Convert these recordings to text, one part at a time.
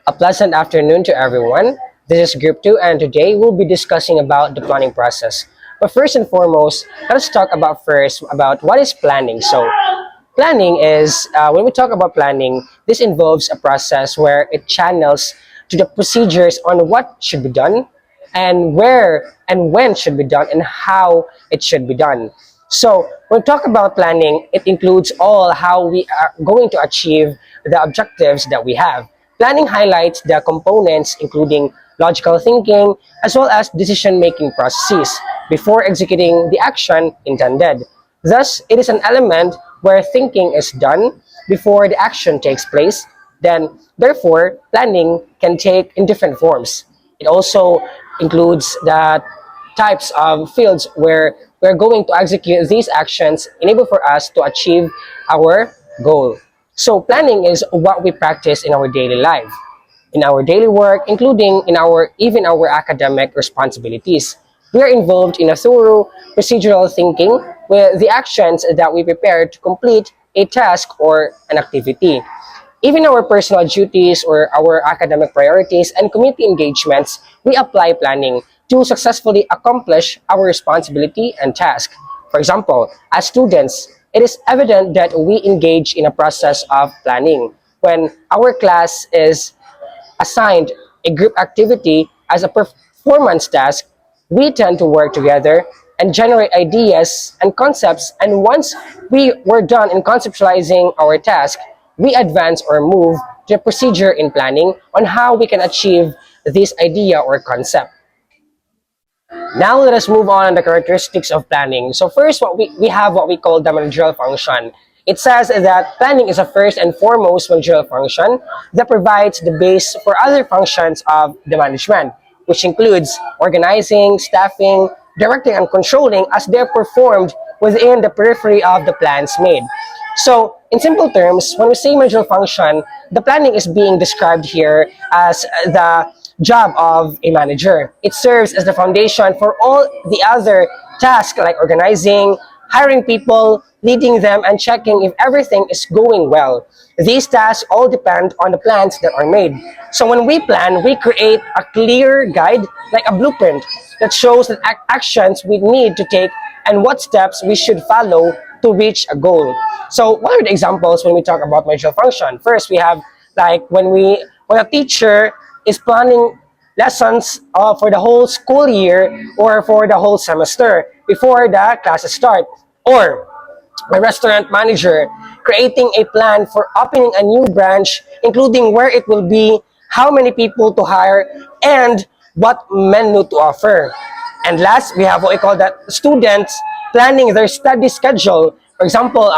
A pleasant afternoon to everyone. This is Group 2 and today we'll be discussing about the planning process. But first and foremost, let's talk about what is planning. So planning is, when we talk about planning, this involves a process where it channels to the procedures on what should be done and where and when should be done and how it should be done. So when we talk about planning, it includes all how we are going to achieve the objectives that we have. Planning highlights the components including logical thinking as well as decision-making processes before executing the action intended. Thus, it is an element where thinking is done before the action takes place. Then, therefore, planning can take in different forms. It also includes the types of fields where we're going to execute these actions enable for us to achieve our goal. So planning is what we practice in our daily life, in our daily work, including in our even our academic responsibilities. We are involved in a thorough procedural thinking with the actions that we prepare to complete a task or an activity. Even our personal duties or our academic priorities and community engagements, we apply planning to successfully accomplish our responsibility and task. For example, as students, it is evident that we engage in a process of planning. When our class is assigned a group activity as a performance task, we tend to work together and generate ideas and concepts. And once we were done in conceptualizing our task, we advance or move to the procedure in planning on how we can achieve this idea or concept. Now let us move on the characteristics of planning. So first, we have what we call the managerial function. It says that planning is a first and foremost managerial function that provides the base for other functions of the management, which includes organizing, staffing, directing, and controlling as they're performed within the periphery of the plans made. So, in simple terms, when we say managerial function, the planning is being described here as the job of a manager. It serves as the foundation for all the other tasks like organizing, hiring people, leading them, and checking if everything is going well. These tasks all depend on the plans that are made. So when we plan, we create a clear guide, like a blueprint, that shows the actions we need to take and what steps we should follow to reach a goal. So what are the examples when we talk about managerial function? First, we have like when a teacher is planning lessons for the whole school year or for the whole semester before the classes start. Or a restaurant manager creating a plan for opening a new branch, including where it will be, how many people to hire, and what menu to offer. And last, we have what we call that students planning their study schedule. For example,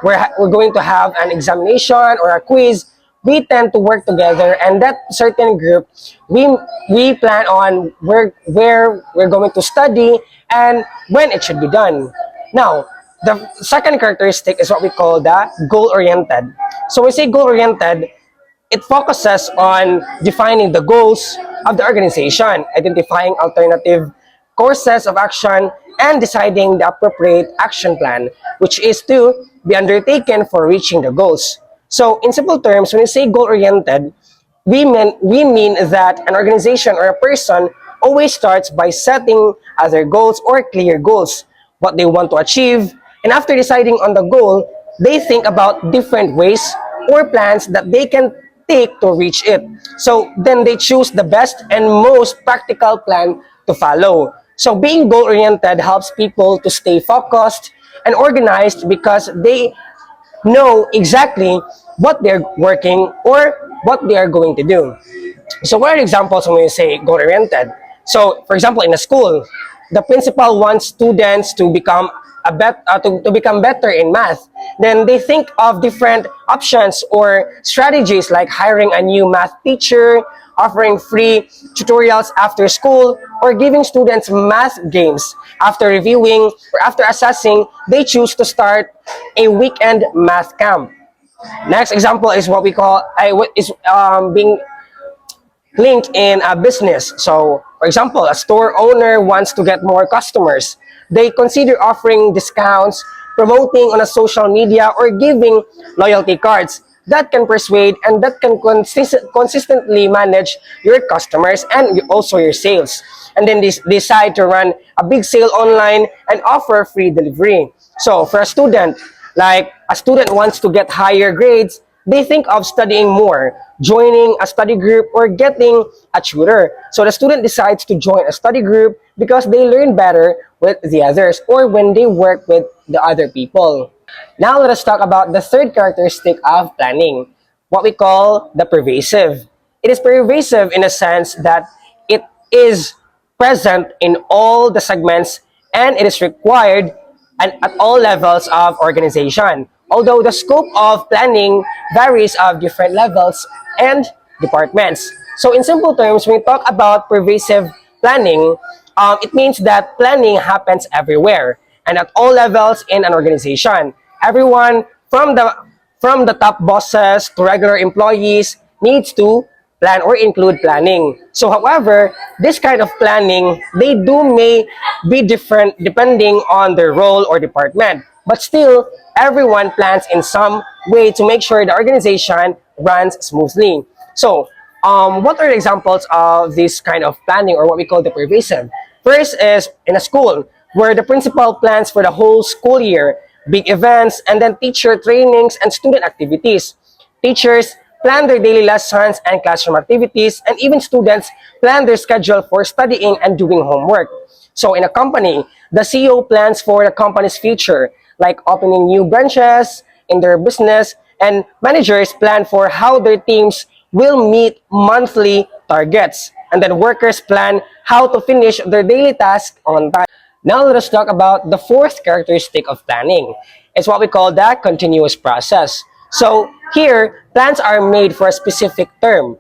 we're going to have an examination or a quiz. We tend to work together, and that certain group, we plan on where we're going to study and when it should be done. Now, the second characteristic is what we call the goal-oriented. So when we say goal-oriented, it focuses on defining the goals of the organization, identifying alternative courses of action, and deciding the appropriate action plan, which is to be undertaken for reaching the goals. So in simple terms, when we say goal-oriented, we mean that an organization or a person always starts by setting other goals or clear goals, what they want to achieve, and after deciding on the goal, they think about different ways or plans that they can take to reach it. So then they choose the best and most practical plan to follow. So being goal-oriented helps people to stay focused and organized because they know exactly what they're working or what they are going to do. So what are the examples when we say goal-oriented? So for example, in a school, the principal wants students to become to become better in math. Then they think of different options or strategies like hiring a new math teacher, offering free tutorials after school, or giving students math games. After reviewing or after assessing, they choose to start a weekend math camp. Next example is what we call being linked in a business. So, for example, a store owner wants to get more customers. They consider offering discounts, promoting on a social media, or giving loyalty cards. that can persuade and that can consistently manage your customers and also your sales. And then they decide to run a big sale online and offer free delivery. So for a student, like a student wants to get higher grades, they think of studying more, joining a study group, or getting a tutor. So the student decides to join a study group because they learn better with the others or when they work with the other people. Now let us talk about the third characteristic of planning, what we call the pervasive. It is pervasive in a sense that it is present in all the segments and it is required at all levels of organization. Although the scope of planning varies of different levels and departments. So in simple terms, when we talk about pervasive planning, it means that planning happens everywhere and at all levels in an organization. Everyone from the top bosses to regular employees needs to plan or include planning. So however, this kind of planning, they do may be different depending on their role or department. But still, everyone plans in some way to make sure the organization runs smoothly. So, what are the examples of this kind of planning or what we call the pervasive? First is in a school where the principal plans for the whole school year, big events, and then teacher trainings and student activities. Teachers plan their daily lessons and classroom activities, and even students plan their schedule for studying and doing homework. So in a company, the CEO plans for the company's future, like opening new branches in their business, and managers plan for how their teams will meet monthly targets. And then workers plan how to finish their daily tasks on time. Now let us talk about the fourth characteristic of planning. It's what we call the continuous process. So here, plans are made for a specific term,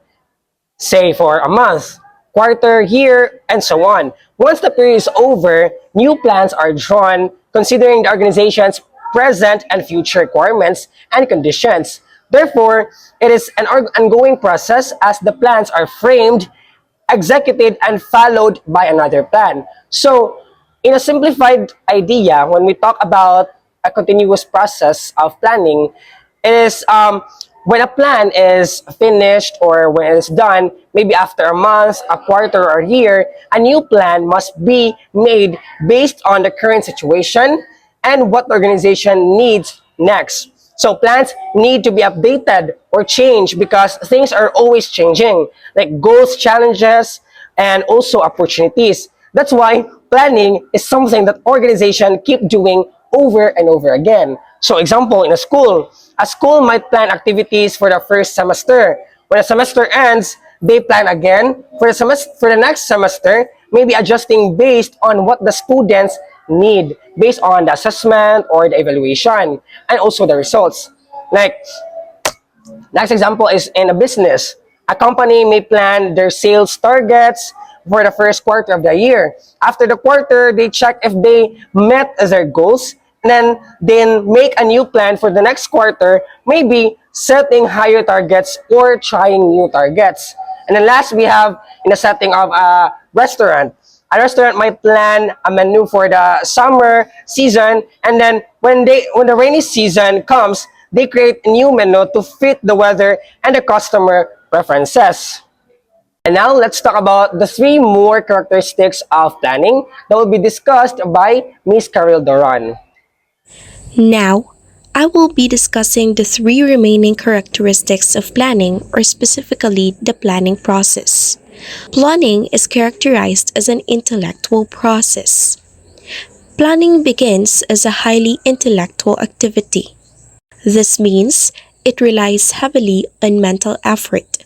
say for a month, quarter, year, and so on. Once the period is over, new plans are drawn considering the organization's present and future requirements and conditions. Therefore, it is an ongoing process as the plans are framed, executed, and followed by another plan. So, in a simplified idea, when we talk about a continuous process of planning, it is when a plan is finished or when it's done, maybe after a month, a quarter, or a year, a new plan must be made based on the current situation and what the organization needs next. So plans need to be updated or changed because things are always changing, like goals, challenges, and also opportunities. That's why planning is something that organization keep doing over and over again. So example, in a school might plan activities for the first semester. When the semester ends, they plan again for the next semester, maybe adjusting based on what the students need, based on the assessment or the evaluation, and also the results. Like, next example is in a business. A company may plan their sales targets for the first quarter of the year. After the quarter, they check if they met their goals, and then make a new plan for the next quarter, maybe setting higher targets or trying new targets. And then last, we have in the setting of a restaurant. A restaurant might plan a menu for the summer season, and then when the rainy season comes, they create a new menu to fit the weather and the customer preferences. And now let's talk about the three more characteristics of planning that will be discussed by Miss Carol Doran. Now, I will be discussing the three remaining characteristics of planning, or specifically the planning process. Planning is characterized as an intellectual process. Planning begins as a highly intellectual activity. This means it relies heavily on mental effort,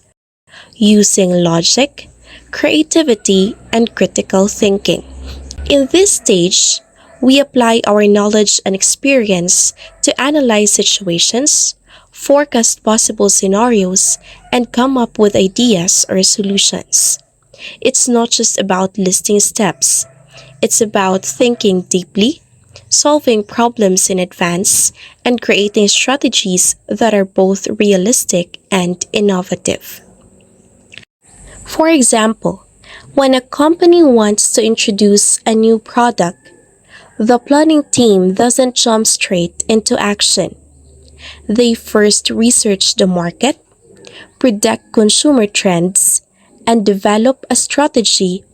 using logic, creativity, and critical thinking. In this stage, we apply our knowledge and experience to analyze situations, forecast possible scenarios, and come up with ideas or solutions. It's not just about listing steps, it's about thinking deeply, solving problems in advance, and creating strategies that are both realistic and innovative. For example, when a company wants to introduce a new product, the planning team doesn't jump straight into action. They first research the market, predict consumer trends, and develop a strategy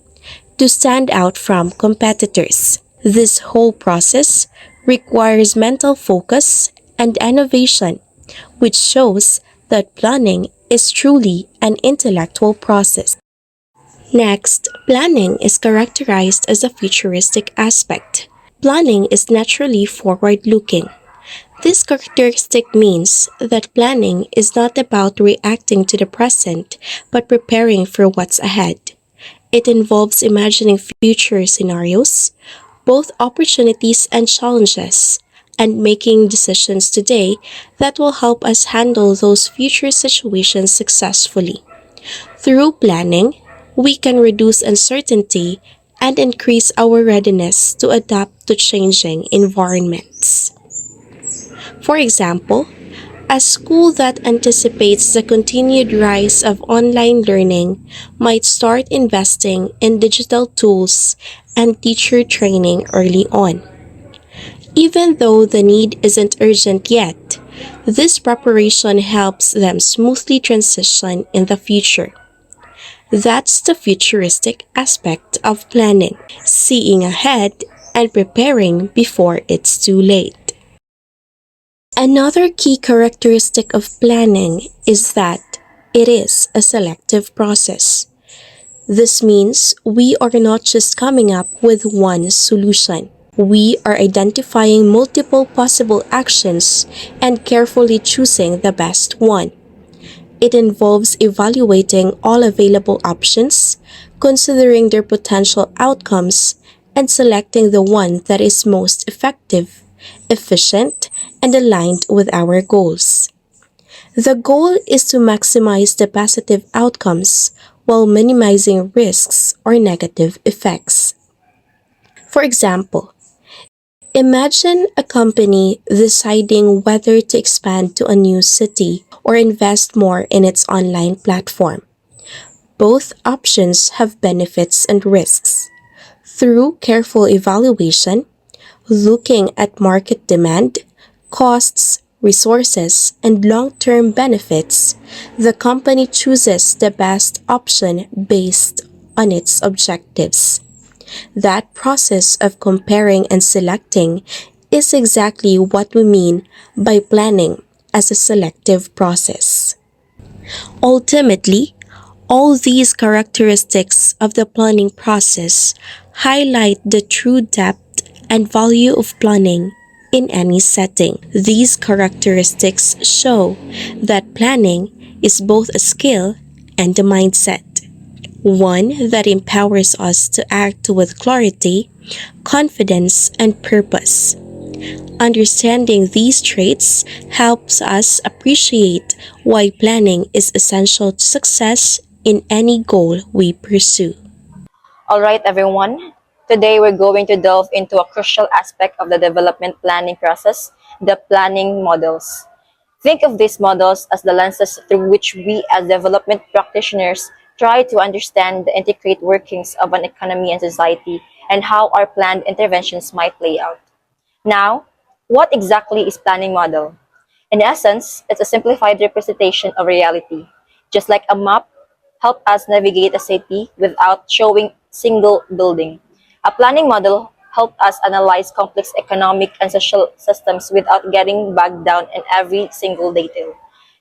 to stand out from competitors. This whole process requires mental focus and innovation, which shows that planning is truly an intellectual process. Next, planning is characterized as a futuristic aspect. Planning is naturally forward looking. This characteristic means that planning is not about reacting to the present, but preparing for what's ahead. It involves imagining future scenarios, both opportunities and challenges, and making decisions today that will help us handle those future situations successfully. Through planning, we can reduce uncertainty and increase our readiness to adapt to changing environments. For example, a school that anticipates the continued rise of online learning might start investing in digital tools and teacher training early on. Even though the need isn't urgent yet, this preparation helps them smoothly transition in the future. That's the futuristic aspect of planning, seeing ahead and preparing before it's too late. Another key characteristic of planning is that it is a selective process. This means we are not just coming up with one solution. We are identifying multiple possible actions and carefully choosing the best one. It involves evaluating all available options, considering their potential outcomes, and selecting the one that is most effective, efficient, and aligned with our goals. The goal is to maximize the positive outcomes while minimizing risks or negative effects. For example, imagine a company deciding whether to expand to a new city or invest more in its online platform. Both options have benefits and risks. Through careful evaluation, looking at market demand, costs, resources, and long term benefits, the company chooses the best option based on its objectives. That process of comparing and selecting is exactly what we mean by planning as a selective process. Ultimately, all these characteristics of the planning process highlight the true depth and value of planning in any setting. These characteristics show that planning is both a skill and a mindset, one that empowers us to act with clarity, confidence, and purpose. Understanding these traits helps us appreciate why planning is essential to success in any goal we pursue. All right, everyone. Today we're going to delve into a crucial aspect of the development planning process, the planning models. Think of these models as the lenses through which we as development practitioners try to understand the intricate workings of an economy and society and how our planned interventions might play out. Now, what exactly is planning model? In essence, it's a simplified representation of reality. Just like a map help us navigate a city without showing single building. A planning model help us analyze complex economic and social systems without getting bogged down in every single detail.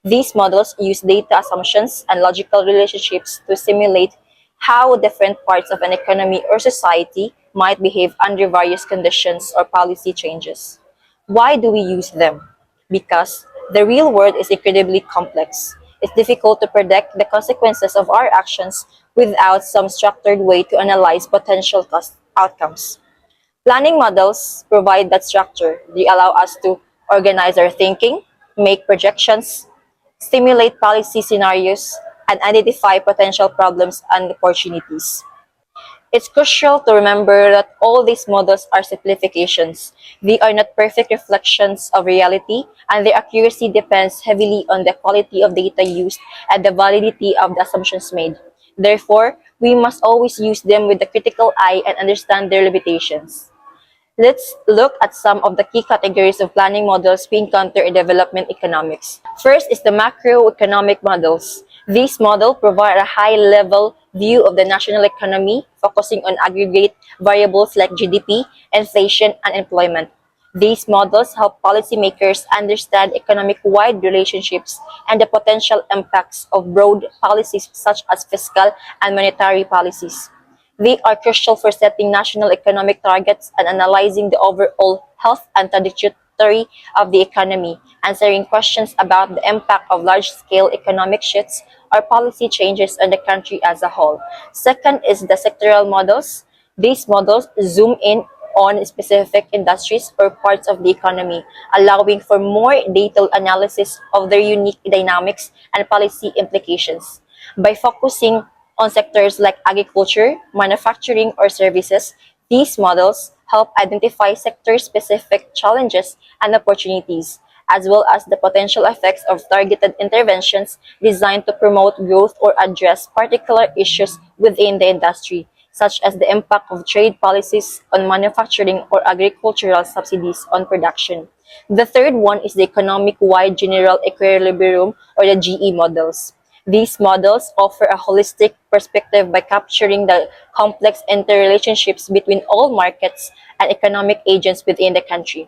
These models use data assumptions and logical relationships to simulate how different parts of an economy or society might behave under various conditions or policy changes. Why do we use them? Because the real world is incredibly complex. It's difficult to predict the consequences of our actions without some structured way to analyze potential outcomes. Planning models provide that structure. They allow us to organize our thinking, make projections, stimulate policy scenarios, and identify potential problems and opportunities. It's crucial to remember that all these models are simplifications. They are not perfect reflections of reality, and their accuracy depends heavily on the quality of data used and the validity of the assumptions made. Therefore, we must always use them with a critical eye and understand their limitations. Let's look at some of the key categories of planning models we encounter in development economics. First is the macroeconomic models. These models provide a high-level view of the national economy, focusing on aggregate variables like GDP, inflation, and employment. These models help policymakers understand economic-wide relationships and the potential impacts of broad policies such as fiscal and monetary policies. They are crucial for setting national economic targets and analyzing the overall health and trajectory of the economy, answering questions about the impact of large-scale economic shifts or policy changes on the country as a whole. Second is the sectoral models. These models zoom in on specific industries or parts of the economy, allowing for more detailed analysis of their unique dynamics and policy implications. By focusing on sectors like agriculture, manufacturing, or services, these models help identify sector-specific challenges and opportunities, as well as the potential effects of targeted interventions designed to promote growth or address particular issues within the industry, such as the impact of trade policies on manufacturing or agricultural subsidies on production. The third one is the economic-wide general equilibrium or the GE models. These models offer a holistic perspective by capturing the complex interrelationships between all markets and economic agents within the country.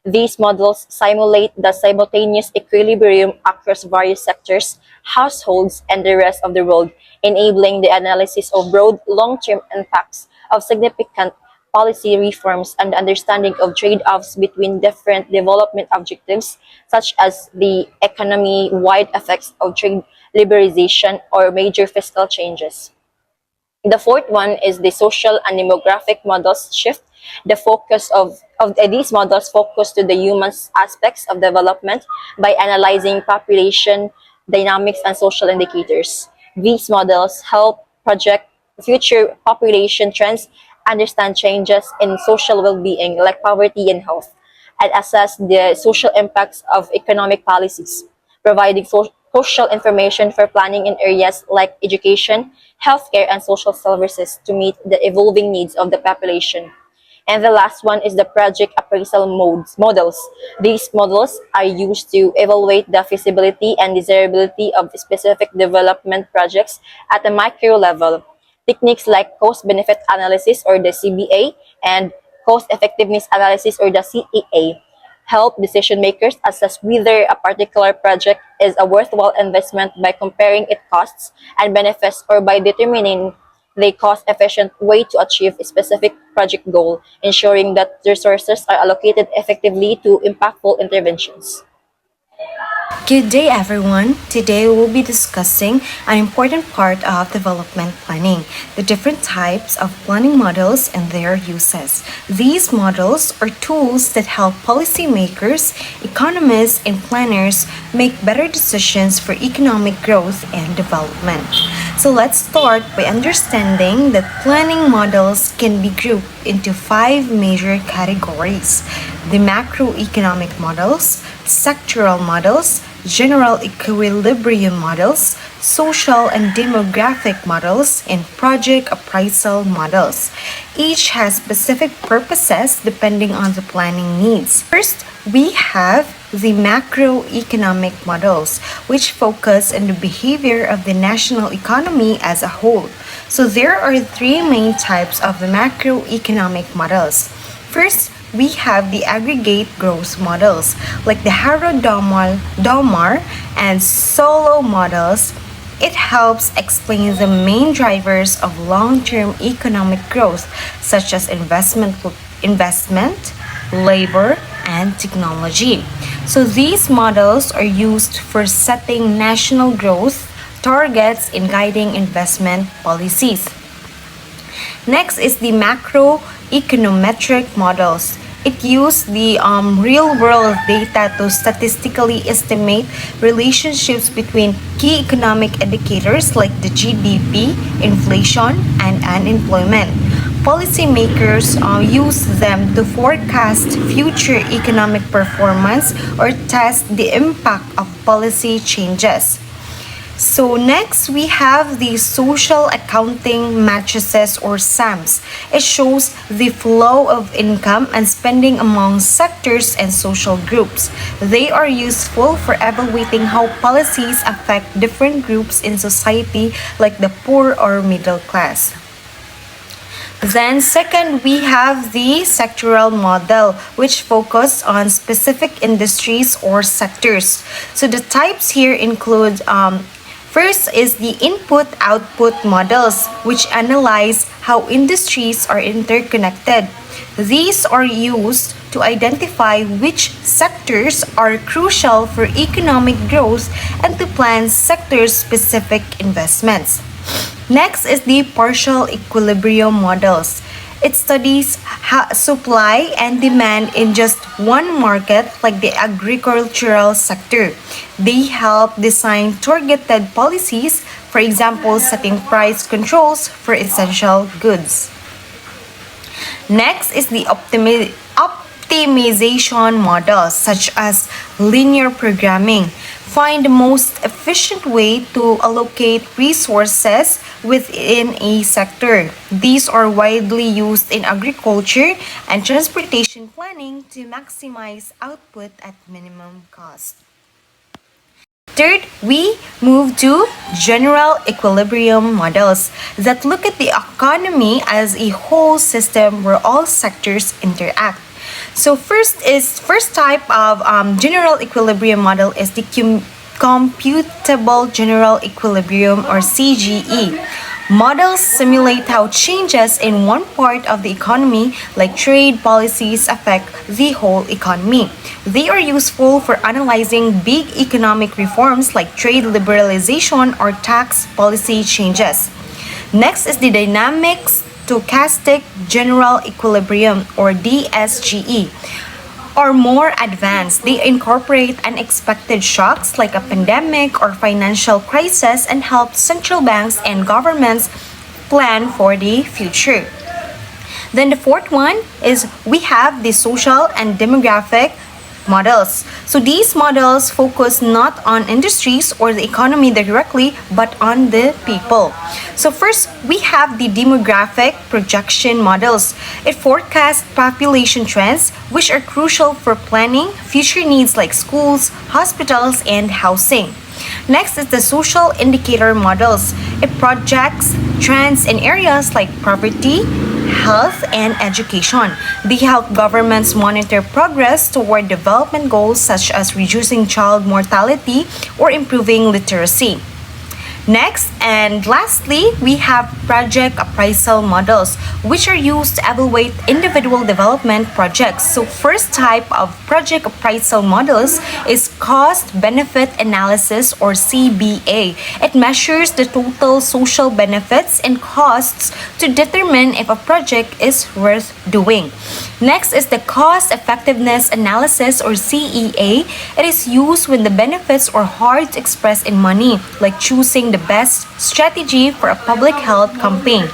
These models simulate the simultaneous equilibrium across various sectors, households, and the rest of the world, enabling the analysis of broad long-term impacts of significant policy reforms and the understanding of trade-offs between different development objectives, such as the economy-wide effects of trade liberalization or major fiscal changes. The fourth one is the social and demographic models shift. The focus of these models focus to the human aspects of development by analyzing population dynamics and social indicators. These models help project future population trends, understand changes in social well-being like poverty and health, and assess the social impacts of economic policies, providing social information for planning in areas like education, healthcare, and social services to meet the evolving needs of the population. And the last one is the project appraisal models. These models are used to evaluate the feasibility and desirability of specific development projects at a micro level. Techniques like cost-benefit analysis or the CBA and cost-effectiveness analysis or the CEA help decision makers assess whether a particular project is a worthwhile investment by comparing its costs and benefits or by determining the cost-efficient way to achieve a specific project goal, ensuring that resources are allocated effectively to impactful interventions. Good day, everyone. Today we will be discussing an important part of development planning, the different types of planning models and their uses. These models are tools that help policymakers, economists, and planners make better decisions for economic growth and development. So let's start by understanding that planning models can be grouped into 5 major categories: the macroeconomic models, sectoral models, general equilibrium models, social and demographic models, and project appraisal models. Each has specific purposes depending on the planning needs. First, we have the macroeconomic models, which focus on the behavior of the national economy as a whole. So there are 3 main types of the macroeconomic models. First, we have the aggregate growth models, like the Harrod-Domar and Solow models. It helps explain the main drivers of long-term economic growth, such as investment, labor, and technology. So these models are used for setting national growth targets and guiding investment policies. Next is the macroeconometric models. It uses the real-world data to statistically estimate relationships between key economic indicators like the GDP, inflation, and unemployment. Policymakers use them to forecast future economic performance or test the impact of policy changes. So next we have the social accounting matrices or SAMs. It shows the flow of income and spending among sectors and social groups. They are useful for evaluating how policies affect different groups in society like the poor or middle class. Then second, we have the sectoral model, which focus on specific industries or sectors. So the types here include first is the input-output models, which analyze how industries are interconnected. These are used to identify which sectors are crucial for economic growth and to plan sector-specific investments. Next is the partial equilibrium models. It studies supply and demand in just one market, like the agricultural sector. They help design targeted policies, for example, setting price controls for essential goods. Next is the optimization models, such as linear programming. Find the most efficient way to allocate resources within a sector. These are widely used in agriculture and transportation planning to maximize output at minimum cost. Third, we move to general equilibrium models that look at the economy as a whole system where all sectors interact. So first type of general equilibrium model is the computable general equilibrium or CGE. Models simulate how changes in one part of the economy, like trade policies, affect the whole economy. They are useful for analyzing big economic reforms like trade liberalization or tax policy changes. Next is the dynamic stochastic general equilibrium or DSGE. Or more advanced, they incorporate unexpected shocks like a pandemic or financial crisis and help central banks and governments plan for the future. Then the fourth one is we have the social and demographic models. So these models focus not on industries or the economy directly, but on the people. So first, we have the demographic projection models. It forecasts population trends, which are crucial for planning future needs like schools, hospitals, and housing. Next is the social indicator models. It projects trends in areas like poverty, health, and education. They help governments monitor progress toward development goals such as reducing child mortality or improving literacy. Next and lastly, we have project appraisal models, which are used to evaluate individual development projects. So first type of project appraisal models is cost benefit analysis or CBA. It measures the total social benefits and costs to determine if a project is worth doing. Next is the cost effectiveness analysis or CEA. It is used when the benefits are hard to express in money, like choosing the best strategy for a public health campaign.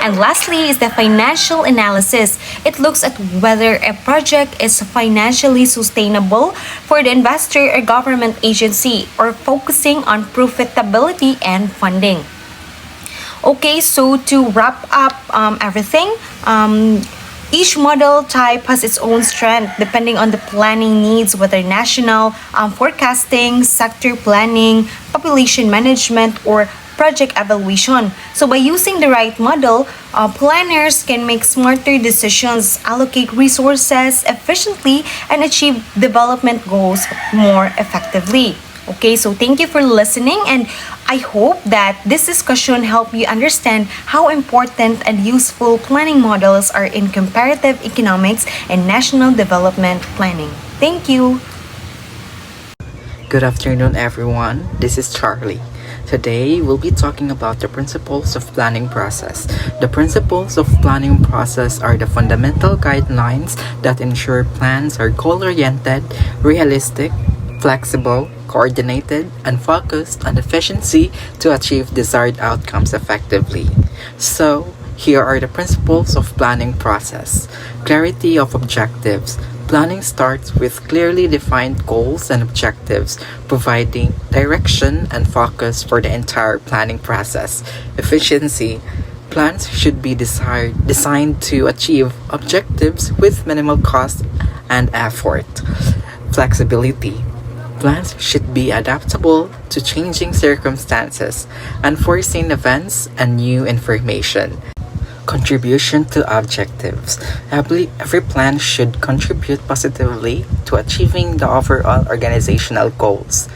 And lastly is the financial analysis. It looks at whether a project is financially sustainable for the investor or government agency, or focusing on profitability and funding. Okay, so to wrap up everything, each model type has its own strength depending on the planning needs, whether national forecasting, sector planning, population management, or project evaluation. So by using the right model, planners can make smarter decisions, allocate resources efficiently, and achieve development goals more effectively. Okay, so thank you for listening, and I hope that this discussion helped you understand how important and useful planning models are in comparative economics and national development planning. Thank you. Good afternoon, everyone. This is Charlie. Today, we'll be talking about the principles of planning process. The principles of planning process are the fundamental guidelines that ensure plans are goal-oriented, realistic, flexible, coordinated, and focused on efficiency to achieve desired outcomes effectively. So, here are the principles of planning process. Clarity of objectives. Planning starts with clearly defined goals and objectives, providing direction and focus for the entire planning process. Efficiency. Plans should be designed to achieve objectives with minimal cost and effort. Flexibility. Plans should be adaptable to changing circumstances, unforeseen events, and new information. Contribution to objectives. Every plan should contribute positively to achieving the overall organizational goals.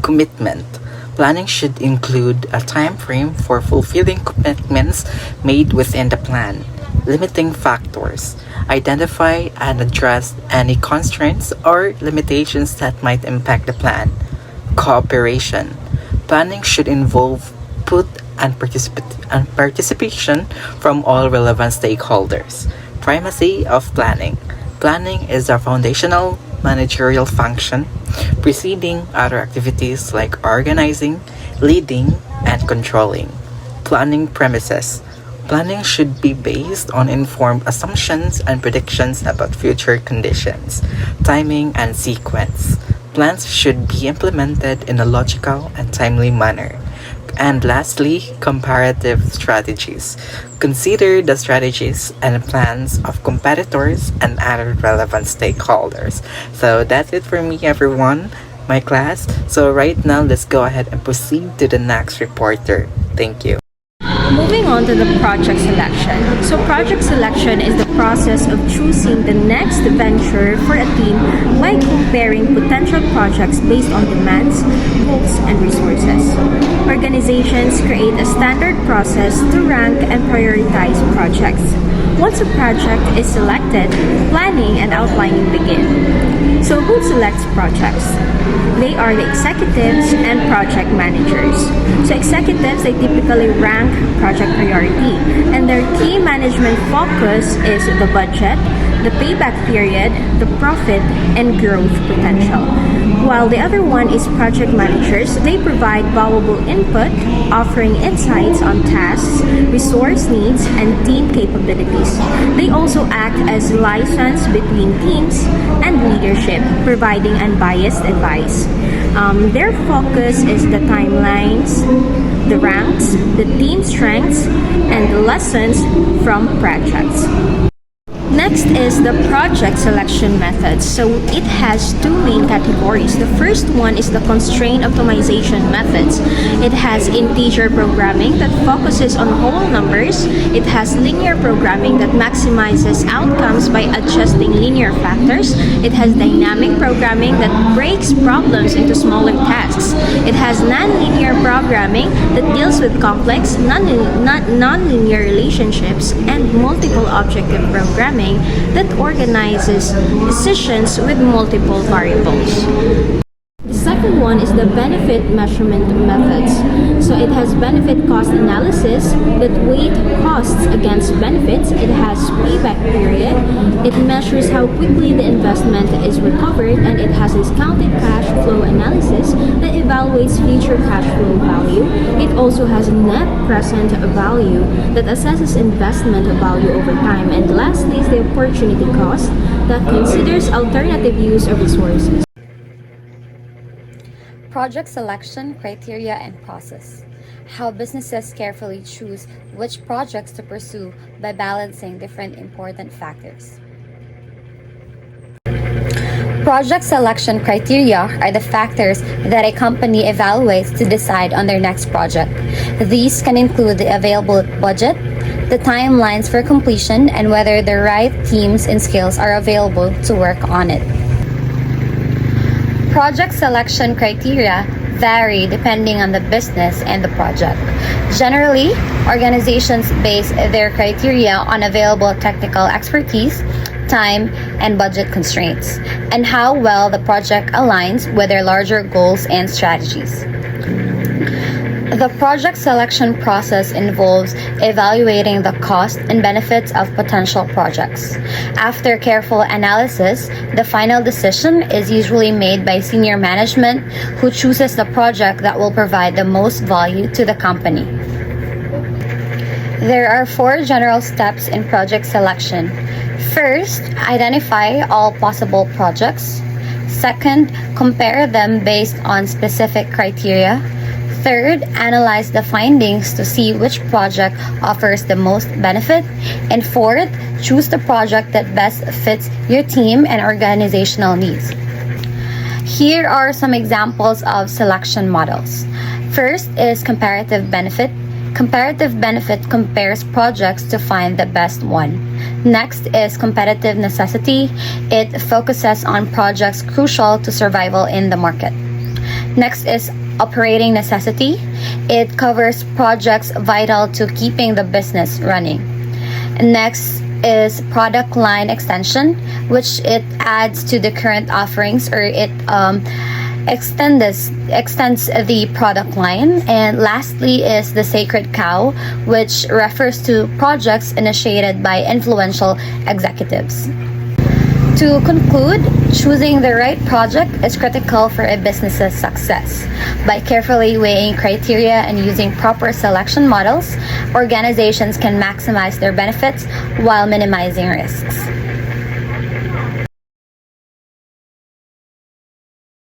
Commitment. Planning should include a time frame for fulfilling commitments made within the plan. Limiting factors. Identify and address any constraints or limitations that might impact the plan. Cooperation. Planning should involve participation from all relevant stakeholders. Primacy of planning. Planning is a foundational managerial function, preceding other activities like organizing, leading, and controlling. Planning premises. Planning should be based on informed assumptions and predictions about future conditions. Timing and sequence. Plans should be implemented in a logical and timely manner. And lastly, comparative strategies. Consider the strategies and plans of competitors and other relevant stakeholders. So that's it for me, everyone, my class. So right now, let's go ahead and proceed to the next reporter. Thank you. Moving on to the project selection. So project selection is the process of choosing the next venture for a team by comparing potential projects based on demands, goals, and resources. Organizations create a standard process to rank and prioritize projects. Once a project is selected, planning and outlining begin. So who selects projects? They are the executives and project managers. So executives, they typically rank project priority, and their key management focus is the budget, the payback period, the profit, and growth potential. While the other one is project managers, they provide valuable input, offering insights on tasks, resource needs, and team capabilities. They also act as liaisons between teams and leadership, providing unbiased advice. Their focus is the timelines, the ranks, the team strengths, and the lessons from projects. Next is the project selection method. So it has two main categories. The first one is the constraint optimization methods. It has integer programming that focuses on whole numbers. It has linear programming that maximizes outcomes by adjusting linear factors. It has dynamic programming that breaks problems into smaller tasks. It has nonlinear programming that deals with complex nonlinear relationships, and multiple objective programming that organizes decisions with multiple variables. The second one is the benefit measurement methods. So it has benefit cost analysis that weight costs against benefits. It has payback period. It measures how quickly the investment is recovered, and it has discounted cash flow analysis that evaluates future cash flow value. It also has net present value that assesses investment value over time. And lastly is the opportunity cost that considers alternative use of resources. Project selection criteria and process. How businesses carefully choose which projects to pursue by balancing different important factors. Project selection criteria are the factors that a company evaluates to decide on their next project. These can include the available budget, the timelines for completion, and whether the right teams and skills are available to work on it. Project selection criteria vary depending on the business and the project. Generally, organizations base their criteria on available technical expertise, time, and budget constraints, and how well the project aligns with their larger goals and strategies. The project selection process involves evaluating the cost and benefits of potential projects. After careful analysis, the final decision is usually made by senior management, who chooses the project that will provide the most value to the company. There are 4 general steps in project selection. First, identify all possible projects. Second, compare them based on specific criteria. Third, analyze the findings to see which project offers the most benefit. And fourth, choose the project that best fits your team and organizational needs. Here are some examples of selection models. First is comparative benefit. Comparative benefit compares projects to find the best one. Next is competitive necessity. It focuses on projects crucial to survival in the market. Next is operating necessity. It covers projects vital to keeping the business running. Next is product line extension, which it adds to the current offerings, or it extends the product line. And lastly is the sacred cow, which refers to projects initiated by influential executives. To conclude, choosing the right project is critical for a business's success. By carefully weighing criteria and using proper selection models, organizations can maximize their benefits while minimizing risks.